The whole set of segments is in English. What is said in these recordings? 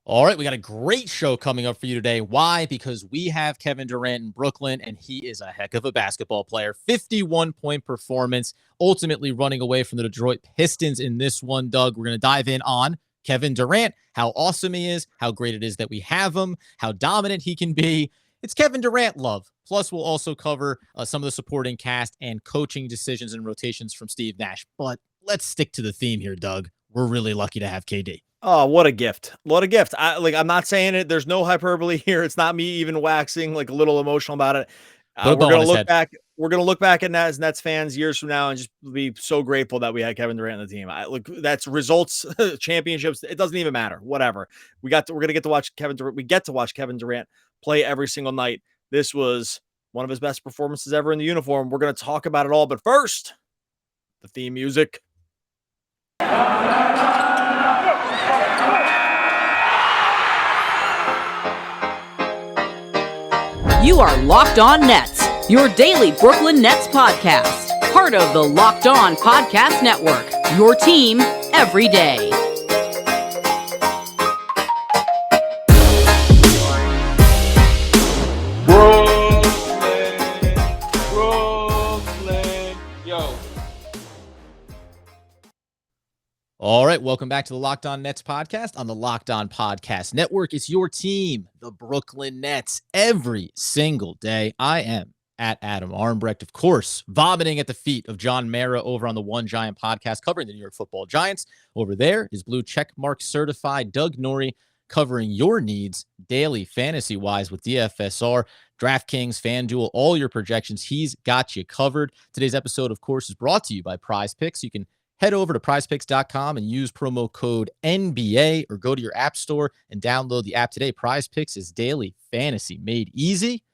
All right, we got a great show coming up for you today. Why? Because we have Kevin Durant in Brooklyn, and he is a heck of a basketball player. 51-point performance, ultimately running away from the Detroit Pistons in this one, Doug. We're going to dive in on Kevin Durant, how awesome he is, how great it is that we have him, how dominant he can be. It's Kevin Durant love. Plus, we'll also cover some of the supporting cast and coaching decisions and rotations from Steve Nash. But let's stick to the theme here, Doug. We're really lucky to have KD. Oh, what a gift. What a gift. I'm not saying it. There's no hyperbole here. It's not me even waxing like a little emotional about it. We're going to look back. We're going to look back at that as Nets fans years from now and just be so grateful that we had Kevin Durant on the team. That's results, championships. It doesn't even matter. Whatever. We're going to get to watch Kevin Durant. We get to watch Kevin Durant play every single night. This was one of his best performances ever in the uniform. We're going to talk about it all. But first, the theme music. You are Locked On Nets, your daily Brooklyn Nets podcast. Part of the Locked On Podcast Network, your team every day. Brooklyn, yo. All right, welcome back to the Locked On Nets podcast on the Locked On Podcast Network. It's your team, the Brooklyn Nets, every single day. I am at Adam Armbrecht, of course, vomiting at the feet of John Mara over on the One Giant podcast covering the New York Football Giants. Over there is blue checkmark certified Doug Norrie covering your needs daily fantasy-wise with DFSR, DraftKings, FanDuel, all your projections. He's got you covered. Today's episode, of course, is brought to you by Prize Picks. You can head over to prizepicks.com and use promo code NBA or go to your app store and download the app today. Prize Picks is daily fantasy made easy.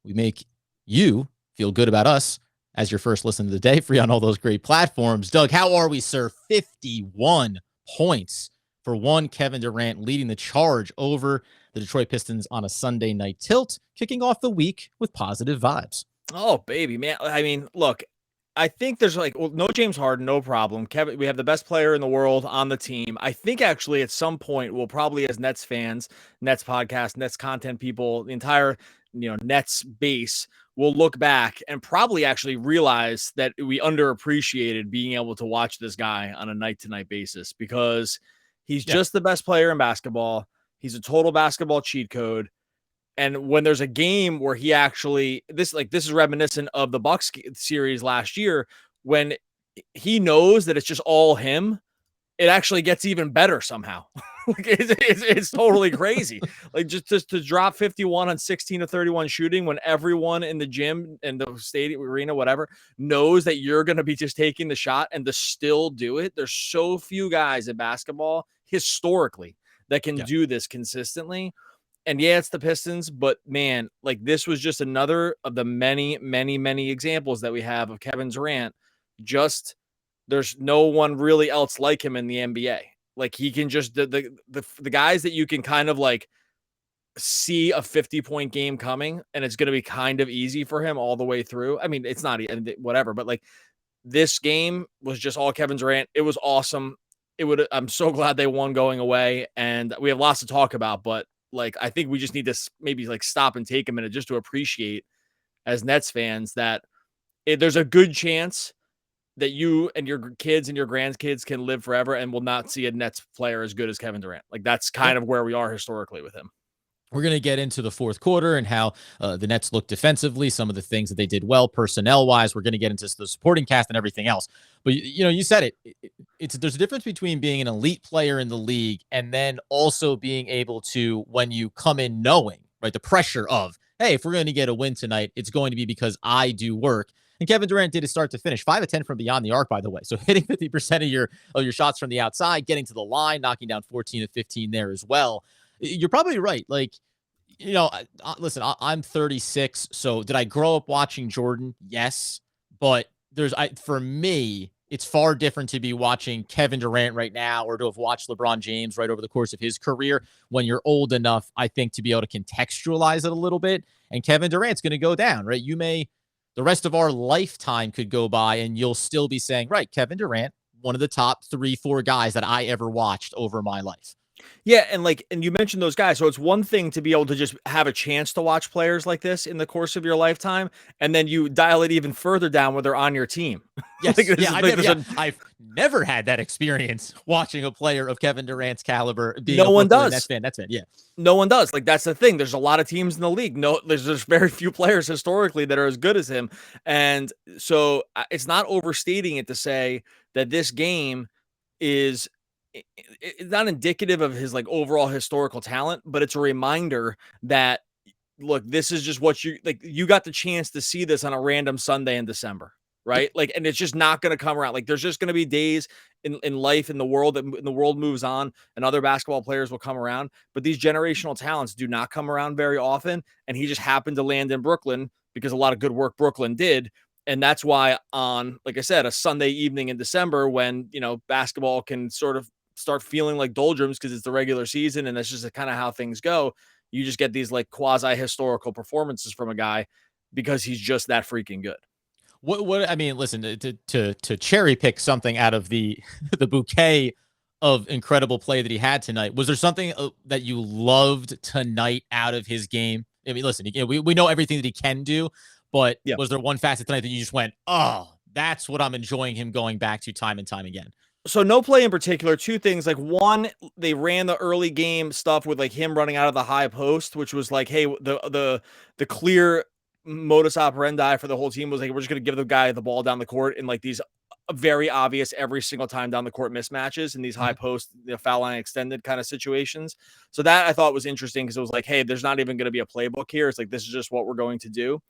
We make you feel good about us as your first listen of the day, free on all those great platforms. Doug, how are we, sir? 51 points for one Kevin Durant leading the charge over the Detroit Pistons on a Sunday night tilt, kicking off the week with positive vibes. Oh, baby, man. I mean, look, I think there's no James Harden, no problem. Kevin, we have the best player in the world on the team. I think actually at some point we'll probably, as Nets fans, Nets podcast, Nets content people, the entire Nets base will look back and probably actually realize that we underappreciated being able to watch this guy on a night-to-night basis because he's just the best player in basketball. He's a total basketball cheat code. And when there's a game where he actually, this is reminiscent of the Bucks series last year, when he knows that it's just all him, it actually gets even better somehow. It's totally crazy. Just to drop 51 on 16 to 31 shooting when everyone in the gym and the stadium arena, whatever, knows that you're going to be just taking the shot and to still do it. There's so few guys in basketball historically that can do this consistently. And yeah, it's the Pistons, but man, this was just another of the many, many, many examples that we have of Kevin Durant. Just there's no one really else like him in the NBA. He can just the guys that you can kind of see a 50-point game coming, and it's going to be kind of easy for him all the way through. I mean, it's not whatever, but this game was just all Kevin Durant. It was awesome. I'm so glad they won going away, and we have lots to talk about, but I think we just need to maybe stop and take a minute just to appreciate as Nets fans that there's a good chance that you and your kids and your grandkids can live forever and will not see a Nets player as good as Kevin Durant. That's kind of where we are historically with him. We're going to get into the fourth quarter and how the Nets look defensively, some of the things that they did well personnel-wise. We're going to get into the supporting cast and everything else. But, you said it. There's a difference between being an elite player in the league and then also being able to, when you come in knowing, right, the pressure of, hey, if we're going to get a win tonight, it's going to be because I do work. And Kevin Durant did it start to finish, 5 of 10 from beyond the arc, by the way. So hitting 50% of your shots from the outside, getting to the line, knocking down 14 of 15 there as well. You're probably right. Listen, I'm 36. So did I grow up watching Jordan? Yes. But for me, it's far different to be watching Kevin Durant right now or to have watched LeBron James right over the course of his career when you're old enough, I think, to be able to contextualize it a little bit. And Kevin Durant's going to go down, right? The rest of our lifetime could go by and you'll still be saying, right, Kevin Durant, one of the top 3-4 guys that I ever watched over my life. Yeah, and you mentioned those guys, so it's one thing to be able to just have a chance to watch players like this in the course of your lifetime, and then you dial it even further down when they're on your team. Yes. Yeah. I've never had that experience watching a player of Kevin Durant's caliber being no a one Brooklyn does. Nets fan. Yeah. No one does. Like, that's the thing. There's a lot of teams in the league. No, there's just very few players historically that are as good as him. And so it's not overstating it to say that this game is it's not indicative of his like overall historical talent, but it's a reminder that look, this is just what you got the chance to see this on a random Sunday in December, right? Like, and it's just not going to come around. Like, there's just going to be days in life, in the world, that the world moves on and other basketball players will come around. But these generational talents do not come around very often. And he just happened to land in Brooklyn because a lot of good work Brooklyn did. And that's why on, like I said, a Sunday evening in December when, basketball can sort of start feeling like doldrums because it's the regular season and that's just kind of how things go. You just get these like quasi historical performances from a guy because he's just that freaking good. What I mean, listen, to cherry pick something out of the the bouquet of incredible play that he had tonight. Was there something that you loved tonight out of his game? I mean, listen, we know everything that he can do, but was there one facet tonight that you just went, oh, that's what I'm enjoying him going back to time and time again? So no play in particular, two things. Like, one, they ran the early game stuff with like him running out of the high post, which was like, hey, the clear modus operandi for the whole team was like, we're just going to give the guy the ball down the court in like these very obvious every single time down the court mismatches in these high post, foul line extended kind of situations. So that I thought was interesting because it was like, hey, there's not even going to be a playbook here. It's like, this is just what we're going to do.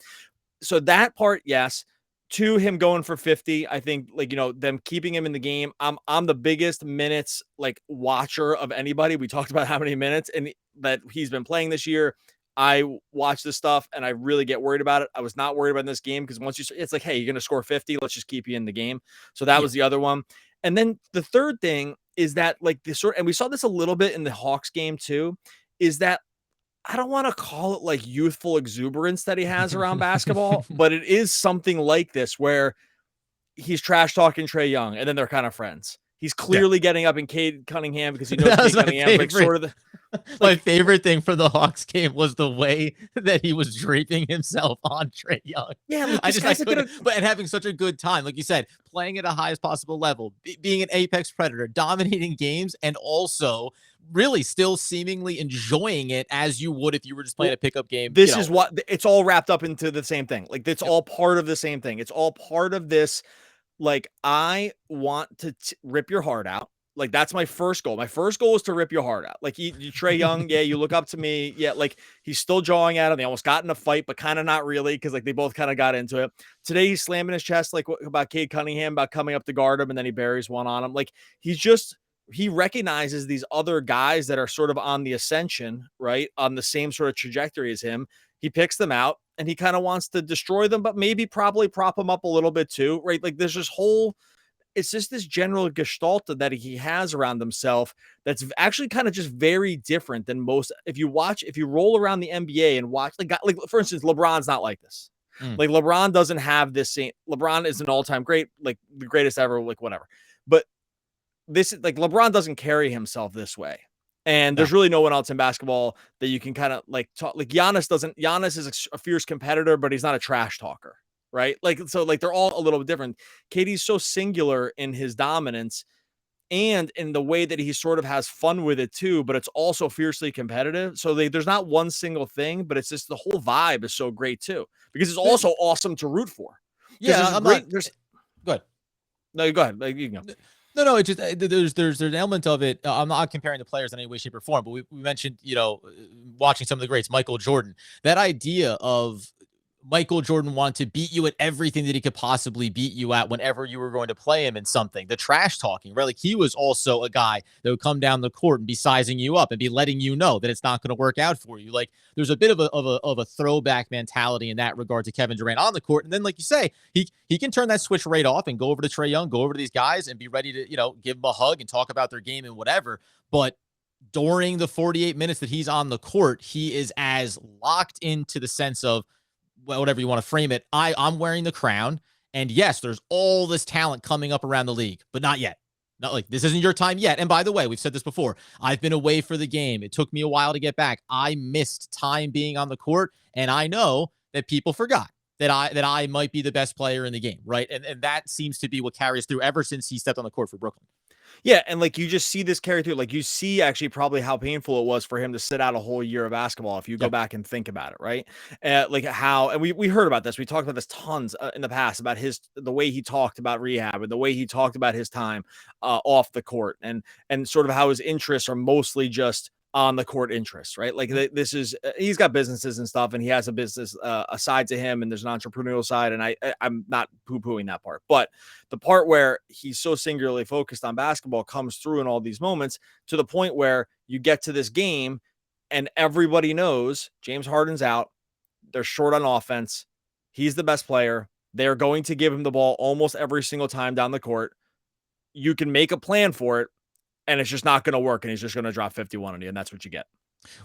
So that part, yes. To him going for 50, I think them keeping him in the game. I'm the biggest minutes like watcher of anybody. We talked about how many minutes and that he's been playing this year. I watch this stuff and I really get worried about it. I was not worried about this game because it's like, hey, you're gonna score 50. Let's just keep you in the game. So that was the other one. And then the third thing is that like and we saw this a little bit in the Hawks game too, is that I don't want to call it like youthful exuberance that he has around basketball, but it is something like this where he's trash talking Trae Young and then they're kind of friends. He's clearly getting up in Cade Cunningham because he knows Cade Cunningham like sort of the my favorite thing from the Hawks game was the way that he was draping himself on Trae Young. Yeah, but having such a good time, like you said, playing at a highest possible level, being an apex predator, dominating games, and also really still seemingly enjoying it as you would if you were just playing a pickup game. This is what it's all wrapped up into the same thing. Like it's all part of the same thing. It's all part of this. Like, I want to rip your heart out. Like, that's my first goal. My first goal is to rip your heart out. Like, you Trae Young, you look up to me. Yeah, like, he's still jawing at him. They almost got in a fight, but kind of not really because, like, they both kind of got into it. Today, he's slamming his chest, like, about Cade Cunningham, about coming up to guard him, and then he buries one on him. Like, he recognizes these other guys that are sort of on the ascension, right, on the same sort of trajectory as him. He picks them out. And he kind of wants to destroy them, but maybe probably prop them up a little bit too, right? Like there's it's just this general gestalt that he has around himself that's actually kind of just very different than most. If you roll around the NBA and watch, like for instance, LeBron's not like this. Like LeBron doesn't have this same. LeBron is an all-time great, like the greatest ever, like whatever. But this like LeBron doesn't carry himself this way. And there's really no one else in basketball that you can kind of like talk. Like Giannis is a fierce competitor, but he's not a trash talker, right? Like, so like they're all a little bit different. KD's so singular in his dominance and in the way that he sort of has fun with it too, but it's also fiercely competitive. So there's not one single thing, but it's just the whole vibe is so great too, because it's also awesome to root for. Yeah, I'm not. Go ahead. No, go ahead. Like, you can go. No, it's just there's an element of it. I'm not comparing the players in any way, shape, or form, but we mentioned, watching some of the greats, Michael Jordan. That idea of Michael Jordan wanted to beat you at everything that he could possibly beat you at whenever you were going to play him in something. The trash talking, right? Like he was also a guy that would come down the court and be sizing you up and be letting you know that it's not going to work out for you. Like there's a bit of a throwback mentality in that regard to Kevin Durant on the court. And then, like you say, he can turn that switch right off and go over to Trae Young, go over to these guys and be ready to, give them a hug and talk about their game and whatever. But during the 48 minutes that he's on the court, he is as locked into the sense of, whatever you want to frame it, I'm wearing the crown. And yes, there's all this talent coming up around the league, but not yet. Not like this isn't your time yet. And by the way, we've said this before. I've been away for the game. It took me a while to get back. I missed time being on the court, and I know that people forgot that I might be the best player in the game, right? And that seems to be what carries through ever since he stepped on the court for Brooklyn. Yeah, and like you just see this carry through. Like you see actually probably how painful it was for him to sit out a whole year of basketball if you go back and think about it, right? Like how, and we heard about this. We talked about this tons in the past about the way he talked about rehab and the way he talked about his time off the court, and sort of how his interests are mostly just on the court interests, right? Like this is he's got businesses and stuff, and he has a business aside to him, and there's an entrepreneurial side, and I'm not poo-pooing that part, but the part where he's so singularly focused on basketball comes through in all these moments, to the point where you get to this game and everybody knows James Harden's out. They're short on offense. He's the best player. They're going to give him the ball almost every single time down the court. You can make a plan for it, and it's just not going to work, and he's just going to drop 51 on you, and that's what you get.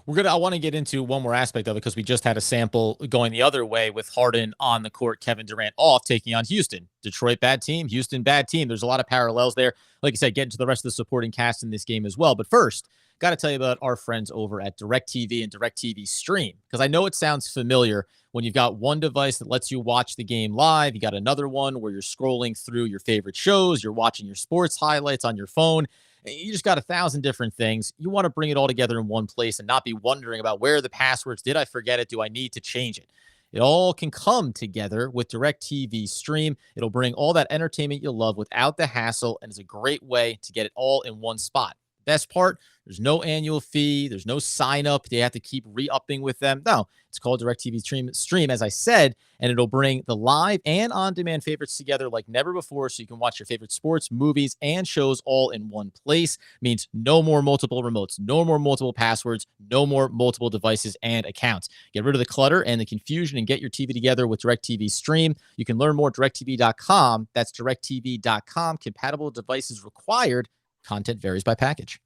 I want to get into one more aspect of it because we just had a sample going the other way with Harden on the court, Kevin Durant off, taking on Houston. Detroit, bad team. Houston, bad team. There's a lot of parallels there. Like I said, get into the rest of the supporting cast in this game as well. But first, got to tell you about our friends over at DirectTV and DirectTV Stream, because I know it sounds familiar when you've got one device that lets you watch the game live. You got another one where you're scrolling through your favorite shows, you're watching your sports highlights on your phone. You just got 1,000 different things. You want to bring it all together in one place and not be wondering about where are the passwords. Did I forget it? Do I need to change it? It all can come together with DirectTV Stream. It'll bring all that entertainment you love without the hassle, and it's a great way to get it all in one spot. Best part, there's no annual fee. There's no sign up. They have to keep re-upping with them. No, it's called DirectTV Stream, as I said, and it'll bring the live and on-demand favorites together like never before, so you can watch your favorite sports, movies, and shows all in one place. Means no more multiple remotes, no more multiple passwords, no more multiple devices and accounts. Get rid of the clutter and the confusion and get your TV together with DirectTV Stream. You can learn more at DirectTV.com. That's DirectTV.com. Compatible devices required. Content varies by package.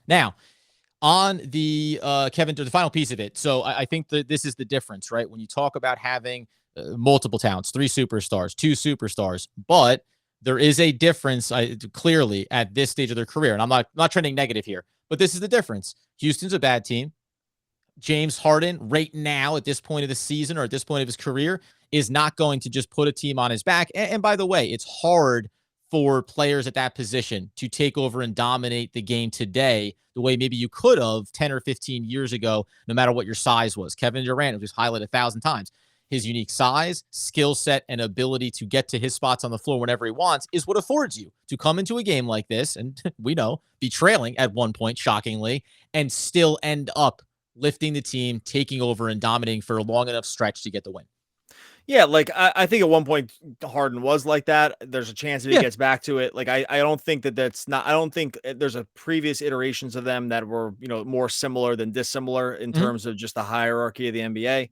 Now, on the Kevin, the final piece of it. So I think that this is the difference, right? When you talk about having multiple talents, 3 superstars, 2 superstars, but there is a difference clearly at this stage of their career. And I'm not trending negative here, but this is the difference. Houston's a bad team. James Harden right now at this point of the season or at this point of his career is not going to just put a team on his back. And by the way, it's hard for players at that position to take over and dominate the game today the way maybe you could have 10 or 15 years ago, no matter what your size was. Kevin Durant was highlighted 1,000 times. His unique size, skill set, and ability to get to his spots on the floor whenever he wants is what affords you to come into a game like this, and we know, be trailing at one point, shockingly, and still end up lifting the team, taking over, and dominating for a long enough stretch to get the win. Yeah, like I think at one point Harden was like that. There's a chance that he gets back to it. Like I don't think that's not. I don't think there's a previous iterations of them that were more similar than dissimilar in terms of just the hierarchy of the NBA.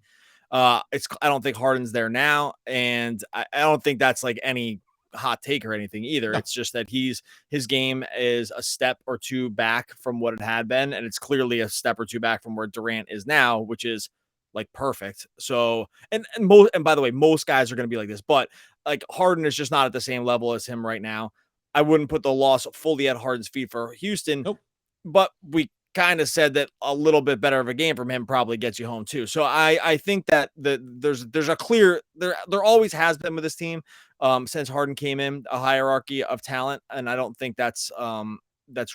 I don't think Harden's there now, and I don't think that's like any hot take or anything either. No. It's just that his game is a step or two back from what it had been, and it's clearly a step or two back from where Durant is now, which is like perfect. So, and by the way, most guys are going to be like this, but like Harden is just not at the same level as him right now. I wouldn't put the loss fully at Harden's feet for Houston, but we kind of said that a little bit better of a game from him probably gets you home too. So I think that there's a clear, there always has been with this team since Harden came in, a hierarchy of talent. And I don't think that's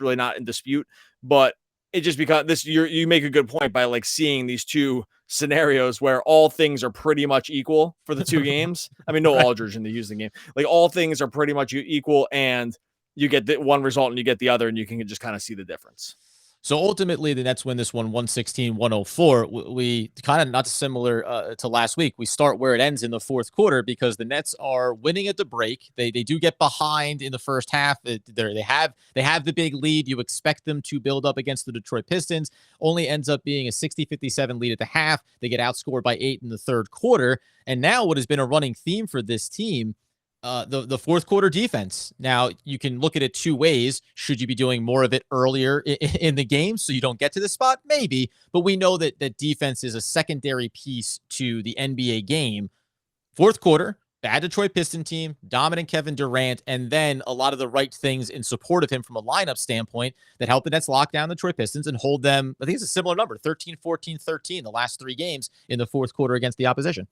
really not in dispute, but it just because you make a good point by like seeing these two scenarios where all things are pretty much equal for the two games. I mean, no Aldridge in the Houston game, like all things are pretty much equal, and you get the one result and you get the other, and you can just kind of see the difference. So ultimately, the Nets win this one 116-104. We kind of not similar to last week. We start where it ends in the fourth quarter because the Nets are winning at the break. They do get behind in the first half. They have the big lead. You expect them to build up against the Detroit Pistons. Only ends up being a 60-57 lead at the half. They get outscored by 8 in the third quarter. And now what has been a running theme for this team, the fourth quarter defense. Now, you can look at it two ways. Should you be doing more of it earlier in the game so you don't get to this spot? Maybe. But we know that defense is a secondary piece to the NBA game. Fourth quarter, bad Detroit Piston team, dominant Kevin Durant, and then a lot of the right things in support of him from a lineup standpoint that helped the Nets lock down the Detroit Pistons and hold them, I think it's a similar number, 13, 14, 13, the last 3 games in the fourth quarter against the opposition.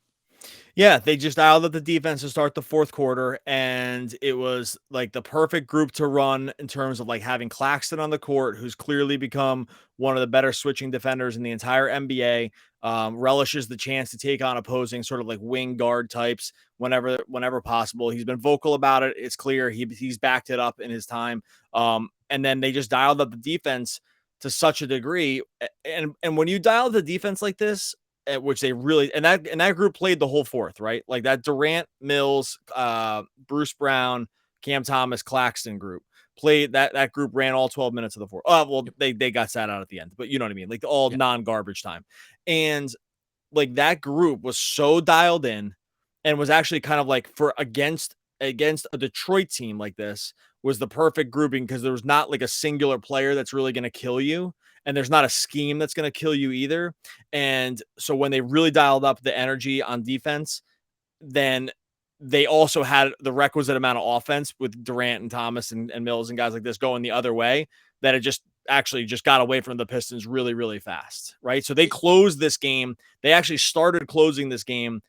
Yeah, they just dialed up the defense to start the fourth quarter, and it was like the perfect group to run in terms of like having Claxton on the court, who's clearly become one of the better switching defenders in the entire NBA. Relishes the chance to take on opposing sort of like wing guard types whenever possible. He's been vocal about it. It's clear he's backed it up in his time. And then they just dialed up the defense to such a degree. And when you dial the defense like this, at which they really and that group played the whole fourth, right? Like that Durant, Mills, Bruce Brown, Cam Thomas, Claxton group played that group ran all 12 minutes of the fourth. Oh, well, they got sat out at the end, but you know what I mean? Like all non-garbage time. And like that group was so dialed in and was actually kind of like for against a Detroit team like this was the perfect grouping because there was not like a singular player that's really going to kill you. And there's not a scheme that's going to kill you either. And so when they really dialed up the energy on defense, then they also had the requisite amount of offense with Durant and Thomas and Mills and guys like this going the other way that it just actually just got away from the Pistons really, really fast. Right. So they closed this game. They actually started closing this game.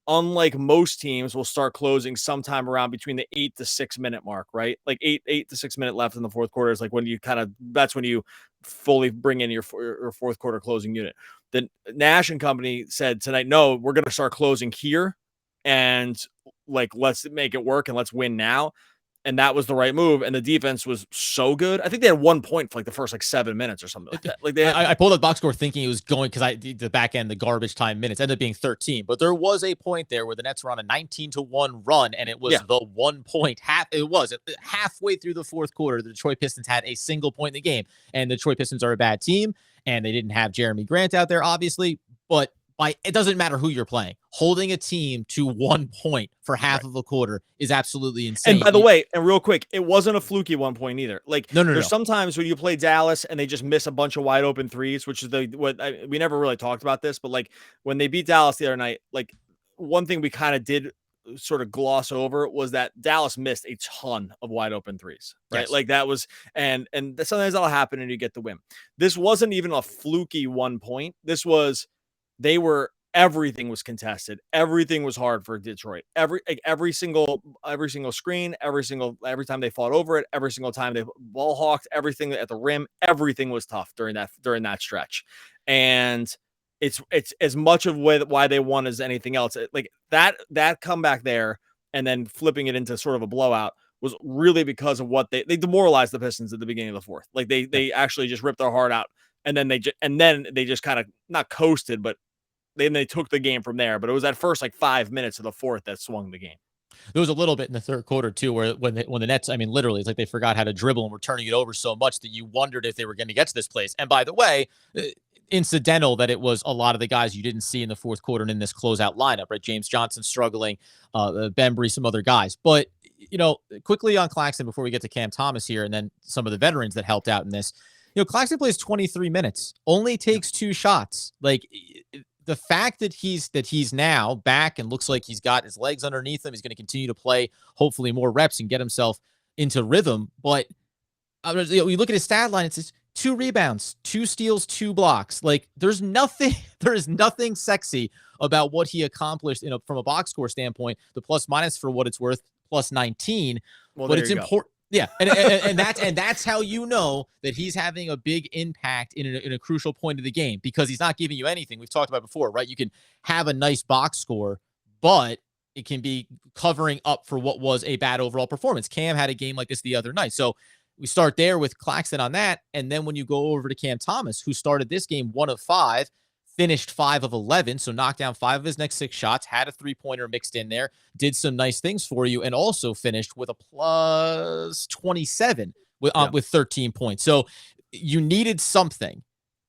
Unlike most teams will start closing sometime around between the 8 to 6 minute mark, right? Like 8 to 6 minute left in the fourth quarter is like when you that's when you fully bring in your fourth quarter closing unit. The Nash and company said tonight, no, we're going to start closing here and like, let's make it work and let's win now. And that was the right move. And the defense was so good. I think they had 1 point for like the first like 7 minutes or something like that. Like I pulled up box score thinking it was going because the back end, the garbage time minutes ended up being 13. But there was a point there where the Nets were on a 19-1 run, and it was the 1 point halfway through the fourth quarter. The Detroit Pistons had a single point in the game, and the Detroit Pistons are a bad team, and they didn't have Jeremy Grant out there, obviously, but it doesn't matter who you're playing. Holding a team to 1 point for half of a quarter is absolutely insane. And by the way, and real quick, it wasn't a fluky 1 point either. Like no. Sometimes when you play Dallas and they just miss a bunch of wide open threes, which is we never really talked about this, but like when they beat Dallas the other night, like one thing we kind of did sort of gloss over was that Dallas missed a ton of wide open threes, right? Yes. Like that was, and sometimes that'll happen and you get the win. This wasn't even a fluky 1 point. This was, everything was contested. Everything was hard for Detroit. Every single screen, every time they fought over it, every single time they ball hawked, everything at the rim, everything was tough during that stretch. And it's as much of why they won as anything else. Like that comeback there and then flipping it into sort of a blowout was really because of what they demoralized the Pistons at the beginning of the fourth. Like they actually just ripped their heart out. And then they just kind of not coasted, but then they took the game from there. But it was that first like 5 minutes of the fourth that swung the game. There was a little bit in the third quarter too, where when the Nets, I mean, literally, it's like they forgot how to dribble and were turning it over so much that you wondered if they were going to get to this place. And by the way, incidental that it was a lot of the guys you didn't see in the fourth quarter and in this closeout lineup, right? James Johnson struggling, Bembry, some other guys. But, quickly on Claxton before we get to Cam Thomas here and then some of the veterans that helped out in this. Claxton plays 23 minutes, only takes 2 shots. Like, the fact that he's now back and looks like he's got his legs underneath him, he's going to continue to play hopefully more reps and get himself into rhythm. But you look at his stat line, it says 2 rebounds, 2 steals, 2 blocks. Like there is nothing sexy about what he accomplished from a box score standpoint. The plus minus for what it's worth, plus 19. Well, but it's important. Yeah, and that's how you know that he's having a big impact in a crucial point of the game because he's not giving you anything. We've talked about before, right? You can have a nice box score, but it can be covering up for what was a bad overall performance. Cam had a game like this the other night. So we start there with Claxton on that, and then when you go over to Cam Thomas, who started this game 1 of 5, finished 5 of 11, so knocked down 5 of his next 6 shots, had a 3-pointer mixed in there, did some nice things for you, and also finished with a plus 27 with 13 points. So you needed something,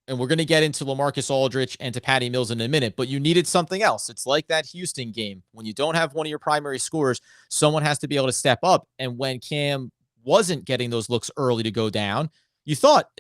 and we're going to get into LaMarcus Aldridge and to Patty Mills in a minute, but you needed something else. It's like that Houston game. When you don't have one of your primary scorers, someone has to be able to step up, and when Cam wasn't getting those looks early to go down, you thought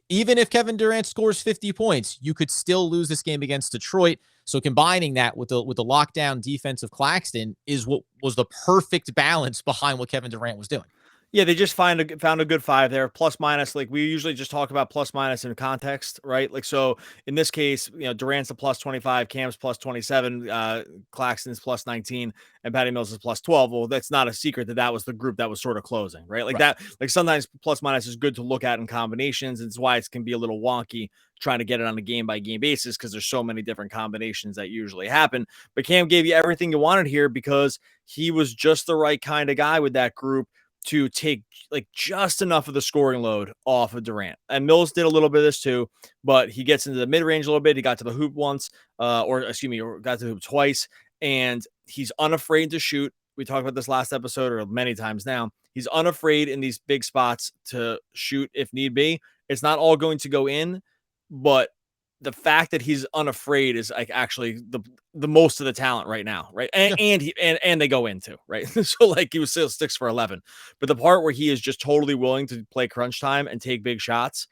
even if Kevin Durant scores 50 points, you could still lose this game against Detroit. So combining that with the lockdown defense of Claxton is what was the perfect balance behind what Kevin Durant was doing. Yeah, they just found a good five there, plus minus. Like we usually just talk about plus minus in context, right? Like so, in this case, Durant's a plus 25, Cam's plus 27, Claxton's plus 19, and Patty Mills is plus 12. Well, that's not a secret that was the group that was sort of closing, right? Like that. Like sometimes plus minus is good to look at in combinations. It's why it can be a little wonky trying to get it on a game by game basis because there's so many different combinations that usually happen. But Cam gave you everything you wanted here because he was just the right kind of guy with that group to take like just enough of the scoring load off of Durant. And Mills did a little bit of this too, but he gets into the mid-range a little bit. He got to the hoop once, or got to the hoop twice, and he's unafraid to shoot. We talked about this last episode or many times now. He's unafraid in these big spots to shoot if need be. It's not all going to go in, but the fact that he's unafraid is like actually the most of the talent right now, right? And they go into right. So like he was still 6 for 11, but the part where he is just totally willing to play crunch time and take big shots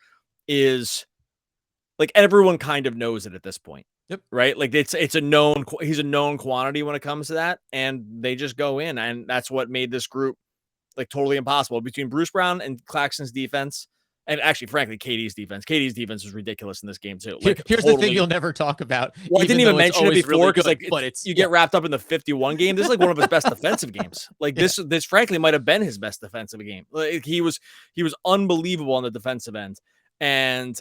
is like everyone kind of knows it at this point. Yep. Right. Like he's a known quantity when it comes to that, and they just go in, and that's what made this group like totally impossible between Bruce Brown and Claxton's defense. And actually, frankly, KD's defense was ridiculous in this game too. Like, here's the thing you'll never talk about. Well, I didn't even mention it before because really you get wrapped up in the 51 game. This is like one of his best defensive games. Like this frankly might have been his best defensive game. Like he was unbelievable on the defensive end. And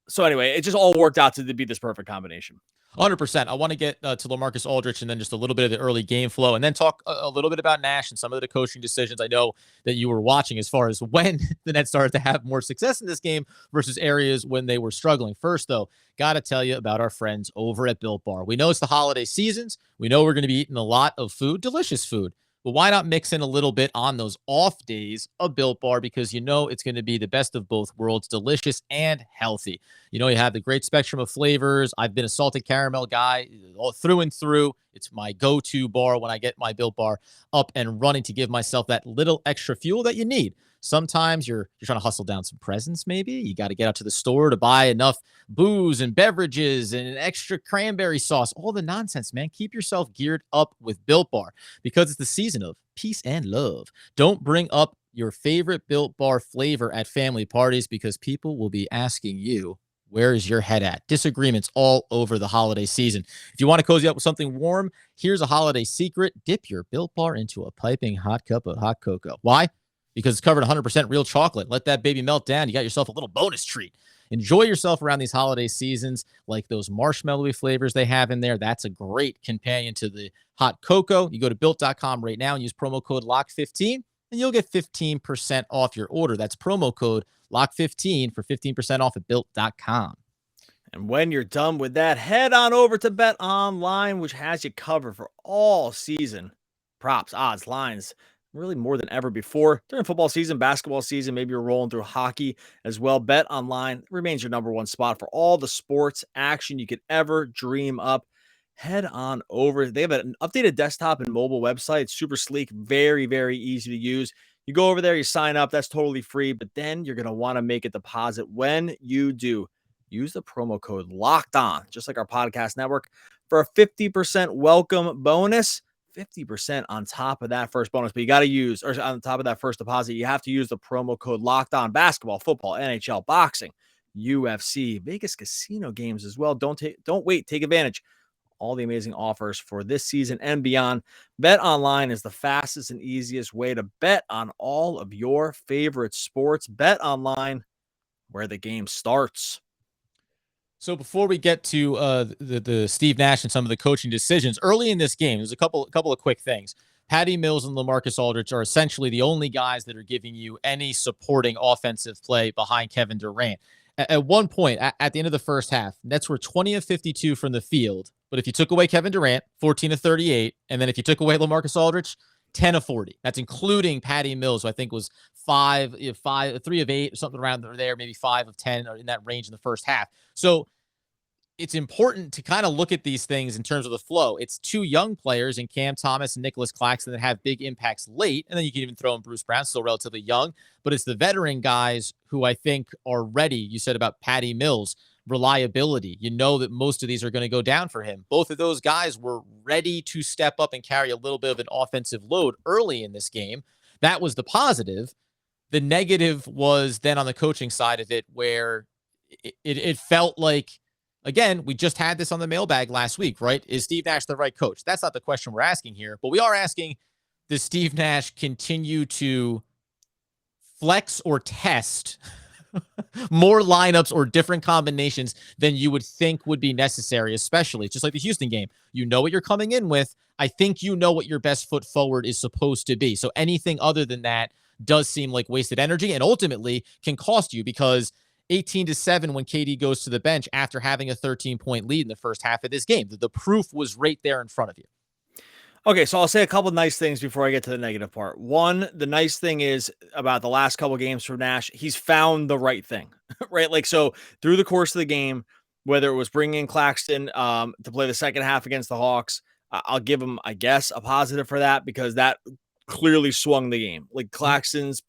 so anyway, it just all worked out to be this perfect combination. 100%. I want to get to LaMarcus Aldridge and then just a little bit of the early game flow and then talk a little bit about Nash and some of the coaching decisions I know that you were watching as far as when the Nets started to have more success in this game versus areas when they were struggling. First, though, got to tell you about our friends over at Built Bar. We know it's the holiday seasons. We know we're going to be eating a lot of food, delicious food. But why not mix in a little bit on those off days of Built Bar because you know it's going to be the best of both worlds, delicious and healthy. You know, you have the great spectrum of flavors. I've been a salted caramel guy all through and through. It's my go-to bar when I get my Built Bar up and running to give myself that little extra fuel that you need. Sometimes you're trying to hustle down some presents, maybe. You got to get out to the store to buy enough booze and beverages and an extra cranberry sauce. All the nonsense, man. Keep yourself geared up with Built Bar because it's the season of peace and love. Don't bring up your favorite Built Bar flavor at family parties because people will be asking you, where is your head at? Disagreements all over the holiday season. If you want to cozy up with something warm, here's a holiday secret. Dip your Built Bar into a piping hot cup of hot cocoa. Why? Because it's covered 100% real chocolate. Let that baby melt down. You got yourself a little bonus treat. Enjoy yourself around these holiday seasons, like those marshmallowy flavors they have in there. That's a great companion to the hot cocoa. You go to built.com right now and use promo code LOCK15, and you'll get 15% off your order. That's promo code LOCK15 for 15% off at built.com. And when you're done with that, head on over to BetOnline, which has you covered for all season props, odds, lines, really more than ever before. During football season, basketball season, maybe you're rolling through hockey as well. BetOnline remains your number one spot for all the sports action you could ever dream up. Head on over. They have an updated desktop and mobile website. It's super sleek, very, very easy to use. You go over there, you sign up. That's totally free, but then you're going to want to make a deposit. When you do, use the promo code Locked On, just like our podcast network, for a 50% welcome bonus. 50% on top of that first bonus, but you got to use, or on top of that first deposit, you have to use the promo code Locked On. Basketball, football, NHL, boxing, UFC, Vegas casino games as well. Don't wait, take advantage. All the amazing offers for this season and beyond. BetOnline is the fastest and easiest way to bet on all of your favorite sports. BetOnline, where the game starts. So before we get to the Steve Nash and some of the coaching decisions early in this game, there's a couple of quick things. Patty Mills and LaMarcus Aldridge are essentially the only guys that are giving you any supporting offensive play behind Kevin Durant. At one point, at the end of the first half, Nets were 20 of 52 from the field. But if you took away Kevin Durant, 14 of 38, and then if you took away LaMarcus Aldridge, 10 of 40. That's including Patty Mills, who I think was 3 of 8, something around there, maybe 5 of 10 or in that range in the first half. So it's important to kind of look at these things in terms of the flow. It's two young players in Cam Thomas and Nicholas Claxton that have big impacts late. And then you can even throw in Bruce Brown, still relatively young. But it's the veteran guys who I think are ready. You said about Patty Mills, reliability. You know that most of these are going to go down for him. Both of those guys were ready to step up and carry a little bit of an offensive load early in this game. That was the positive. The negative was then on the coaching side of it, where it felt like, again, we just had this on the mailbag last week, right? Is Steve Nash the right coach? That's not the question we're asking here, but we are asking, does Steve Nash continue to flex or test more lineups or different combinations than you would think would be necessary, especially just like the Houston game? You know what you're coming in with. I think you know what your best foot forward is supposed to be. So anything other than that does seem like wasted energy and ultimately can cost you, because 18-7 when KD goes to the bench after having a 13-point lead in the first half of this game. The proof was right there in front of you. Okay, so I'll say a couple nice things before I get to the negative part. One, the nice thing is about the last couple games for Nash, he's found the right thing, right? Like, so through the course of the game, whether it was bringing in Claxton to play the second half against the Hawks, I'll give him, I guess, a positive for that, because that clearly swung the game. Like Claxton's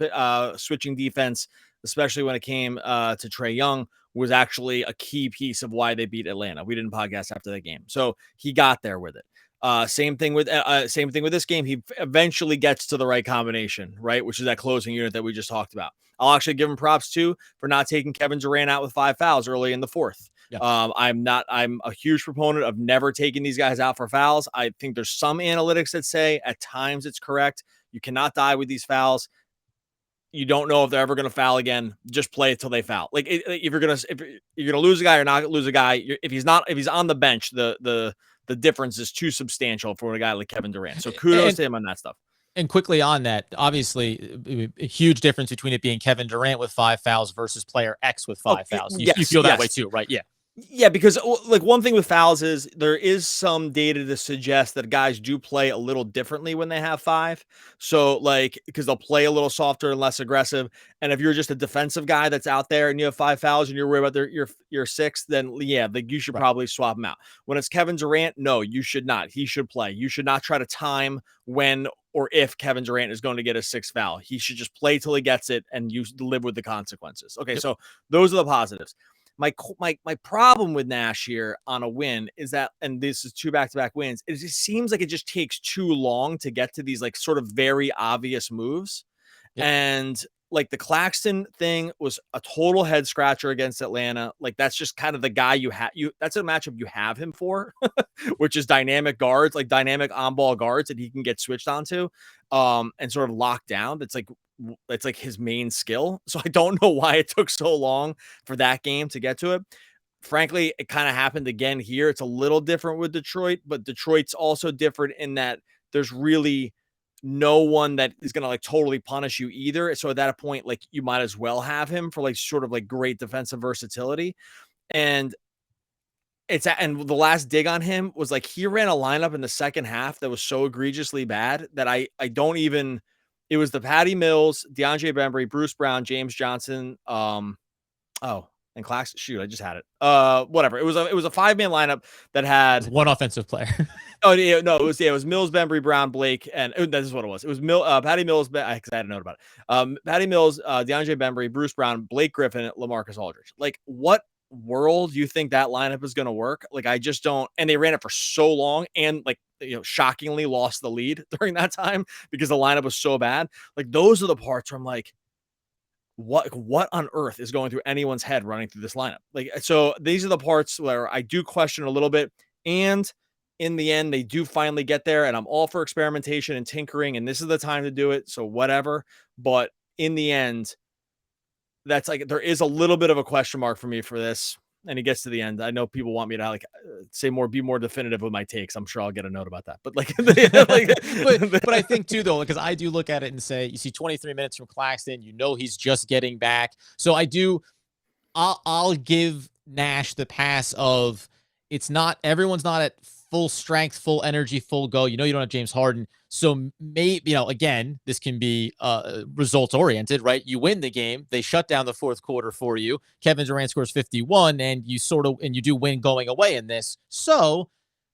switching defense, especially when it came to Trae Young, was actually a key piece of why they beat Atlanta. We didn't podcast after that game, so he got there with it. Same thing with this game. He eventually gets to the right combination, right, which is that closing unit that we just talked about. I'll actually give him props too for not taking Kevin Durant out with 5 fouls early in the fourth. Yeah. I'm a huge proponent of never taking these guys out for fouls. I think there's some analytics that say at times it's correct. You cannot die with these fouls. You don't know if they're ever going to foul again. Just play it till they foul. Like if you're gonna lose a guy or not lose a guy, if he's on the bench, the difference is too substantial for a guy like Kevin Durant. So kudos to him on that stuff. And quickly on that, obviously, a huge difference between it being Kevin Durant with 5 fouls versus player X with 5 fouls. You feel that way too, right? Yeah. Yeah, because like one thing with fouls is there is some data to suggest that guys do play a little differently when they have 5. So like, because they'll play a little softer and less aggressive. And if you're just a defensive guy that's out there and you have 5 fouls and you're worried about your 6, then yeah, like you should probably swap them out. When it's Kevin Durant, no, you should not. He should play. You should not try to time when or if Kevin Durant is going to get a 6th foul. He should just play till he gets it and you live with the consequences. Okay, so those are the positives. My problem with Nash here on a win is that, and this is 2 back-to-back wins, it just seems like it just takes too long to get to these like sort of very obvious moves. Yep. And like the Claxton thing was a total head scratcher against Atlanta. Like that's just kind of the guy that's a matchup you have him for, which is dynamic guards, like dynamic on-ball guards that he can get switched onto and sort of locked down. It's like his main skill. So I don't know why it took so long for that game to get to it. Frankly, it kind of happened again here. It's a little different with Detroit, but Detroit's also different in that there's really no one that is going to like totally punish you either. So at that point, like you might as well have him for like sort of like great defensive versatility. And the last dig on him was like, he ran a lineup in the second half that was so egregiously bad that I don't even, it was the Patty Mills, DeAndre Bembry, Bruce Brown, James Johnson, and Claxton. Shoot, I just had it. Whatever. It was a 5-man lineup that had one offensive player. Oh yeah, no, it was Mills, Bembry, Brown, Blake, and this is what it was. It was Patty Mills, because I had a note about it. Patty Mills, DeAndre Bembry, Bruce Brown, Blake Griffin, LaMarcus Aldridge. Like, what world do you think that lineup is going to work? Like, I just don't. And they ran it for so long, and like, shockingly lost the lead during that time because the lineup was so bad. Like, those are the parts where I'm like, what on earth is going through anyone's head running through this lineup? Like, so these are the parts where I do question a little bit. And in the end, they do finally get there, and I'm all for experimentation and tinkering, and this is the time to do it. So whatever. But in the end, that's like, there is a little bit of a question mark for me for this. And it gets to the end. I know people want me to like be more definitive with my takes. I'm sure I'll get a note about that. But like, but I think too, though, because I do look at it and say, you see 23 minutes from Claxton, he's just getting back. So I'll give Nash the pass of, it's not, everyone's not at full strength, full energy, full go. You know, you don't have James Harden. So maybe, again, this can be results oriented, right? You win the game. They shut down the fourth quarter for you. Kevin Durant scores 51 and you do win going away in this. So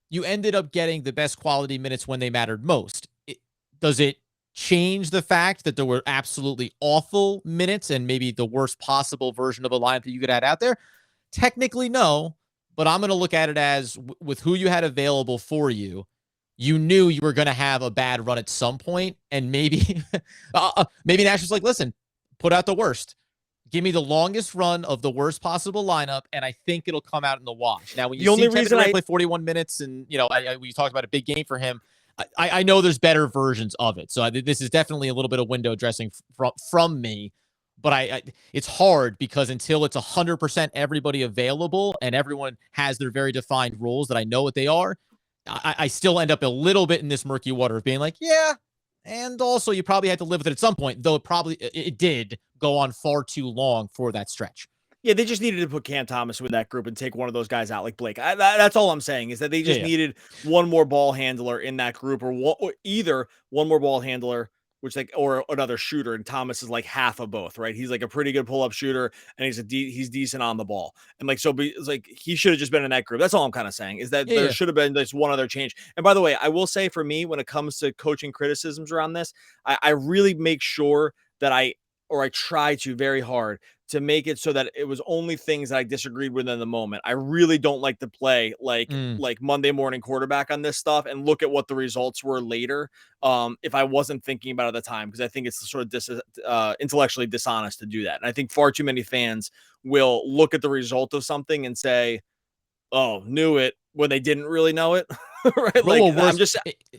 you ended up getting the best quality minutes when they mattered most. Does it change the fact that there were absolutely awful minutes and maybe the worst possible version of a lineup that you could add out there? Technically, no. But I'm going to look at it as with who you had available for you, you knew you were going to have a bad run at some point, and maybe Nash was like, listen, put out the worst. Give me the longest run of the worst possible lineup, and I think it'll come out in the wash. Now, when you see Kevin Durant play 41 minutes, and we talked about a big game for him, I know there's better versions of it. So this is definitely a little bit of window dressing from me. But it's hard because until it's 100% everybody available and everyone has their very defined rules that I know what they are, I still end up a little bit in this murky water of being like, yeah. And also you probably had to live with it at some point, though it did go on far too long for that stretch. Yeah, they just needed to put Cam Thomas with that group and take one of those guys out like Blake. That's all I'm saying is that they just needed one more ball handler in that group or either one more ball handler or another shooter, and Thomas is like half of both, right? He's like a pretty good pull-up shooter, and he's decent on the ball, and it's like he should have just been in that group. That's all I'm kind of saying is that there should have been just one other change. And by the way, I will say for me, when it comes to coaching criticisms around this, I really make sure that I try to very hard to make it so that it was only things that I disagreed with in the moment. I really don't like to play like Monday morning quarterback on this stuff and look at what the results were later. If I wasn't thinking about it at the time, because I think it's sort of intellectually dishonest to do that. And I think far too many fans will look at the result of something and say, oh, knew it, when they didn't really know it. Right?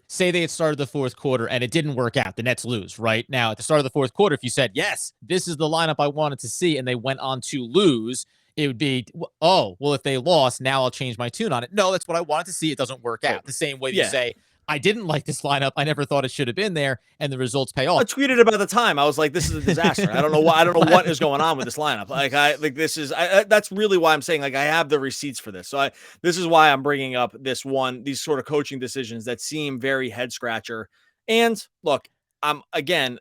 Say they had started the fourth quarter and it didn't work out. The Nets lose, right? Now, at the start of the fourth quarter, if you said, yes, this is the lineup I wanted to see, and they went on to lose, it would be, oh, well, if they lost, now I'll change my tune on it. No, that's what I wanted to see. It doesn't work out. The same way you say, I didn't like this lineup. I never thought it should have been there, and the results pay off. I tweeted about the time. I was like, "This is a disaster. I don't know what is going on with this lineup." That's really why I'm saying I have the receipts for this. So this is why I'm bringing up these sort of coaching decisions that seem very head scratcher. And look, I'm again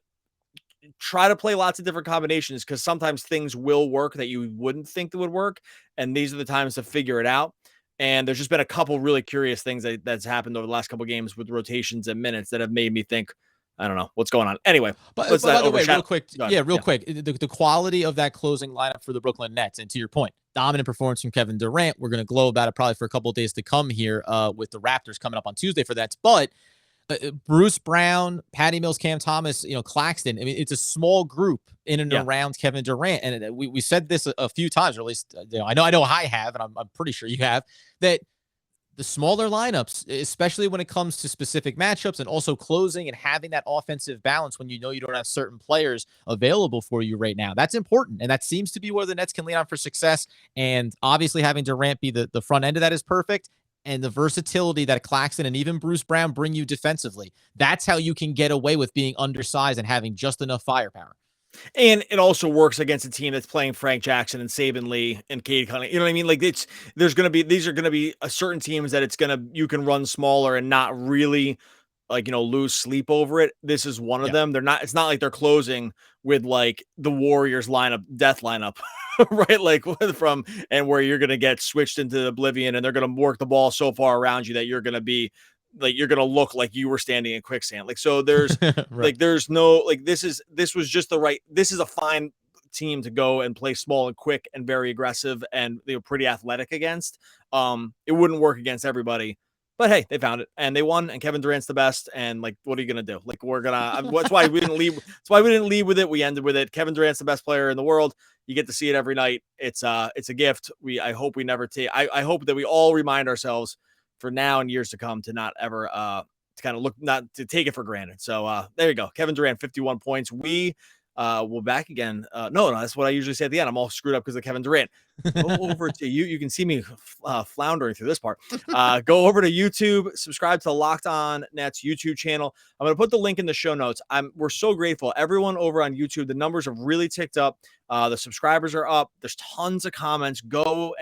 try to play lots of different combinations because sometimes things will work that you wouldn't think that would work, and these are the times to figure it out. And there's just been a couple really curious things that's happened over the last couple of games with rotations and minutes that have made me think, I don't know what's going on. Anyway, but by the way, real quick, the quality of that closing lineup for the Brooklyn Nets, and to your point, dominant performance from Kevin Durant. We're going to glow about it probably for a couple of days to come here with the Raptors coming up on Tuesday for that. But Bruce Brown, Patty Mills, Cam Thomas, Claxton. I mean, it's a small group in and around Kevin Durant. And we said this a few times, or at least I know I have, and I'm pretty sure you have, that the smaller lineups, especially when it comes to specific matchups and also closing and having that offensive balance when you know you don't have certain players available for you right now, that's important. And that seems to be where the Nets can lean on for success. And obviously having Durant be the front end of that is perfect. And the versatility that Claxton and even Bruce Brown bring you defensively, that's how you can get away with being undersized and having just enough firepower. And it also works against a team that's playing Frank Jackson and Saban Lee and Cade Cunningham. You know what I mean? Like these are going to be a certain teams that you can run smaller and not really lose sleep over it. This is one of them. It's not like they're closing with like the Warriors death lineup, right? Like where you're going to get switched into oblivion and they're going to work the ball so far around you that you're going to be like, you're going to look like you were standing in quicksand. Like, so there's right. There's no, this is a fine team to go and play small and quick and very aggressive and they're pretty athletic against. It wouldn't work against everybody. But hey, they found it and they won, and Kevin Durant's the best. And like, what are you gonna do? Like, that's why we didn't leave. That's why we didn't leave with it. We ended with it. Kevin Durant's the best player in the world. You get to see it every night. It's a gift. I hope we never take. I hope that we all remind ourselves for now and years to come to not ever to kind of not to take it for granted. So there you go. Kevin Durant, 51 points. We We'll back again. No, that's what I usually say at the end. I'm all screwed up because of Kevin Durant. Go over to you. You can see me floundering through this part. Go over to YouTube, subscribe to the Locked On Nets YouTube channel. I'm going to put the link in the show notes. We're so grateful. Everyone over on YouTube, the numbers have really ticked up. The subscribers are up. There's tons of comments. Go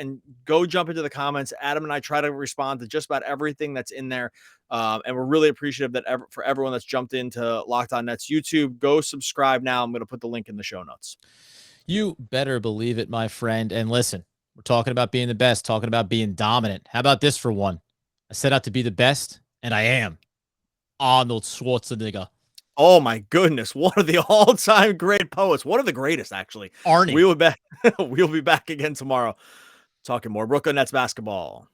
jump into the comments. Adam and I try to respond to just about everything that's in there. And we're really appreciative that for everyone that's jumped into Locked On Nets YouTube. Go subscribe now. I'm going to put the link in the show notes. You better believe it, my friend. And listen, we're talking about being the best, talking about being dominant. How about this for one? I set out to be the best, and I am. Arnold Schwarzenegger. Oh my goodness, one of the all-time great poets. One of the greatest, actually. Arnie. We'll be back again tomorrow talking more Brooklyn Nets basketball.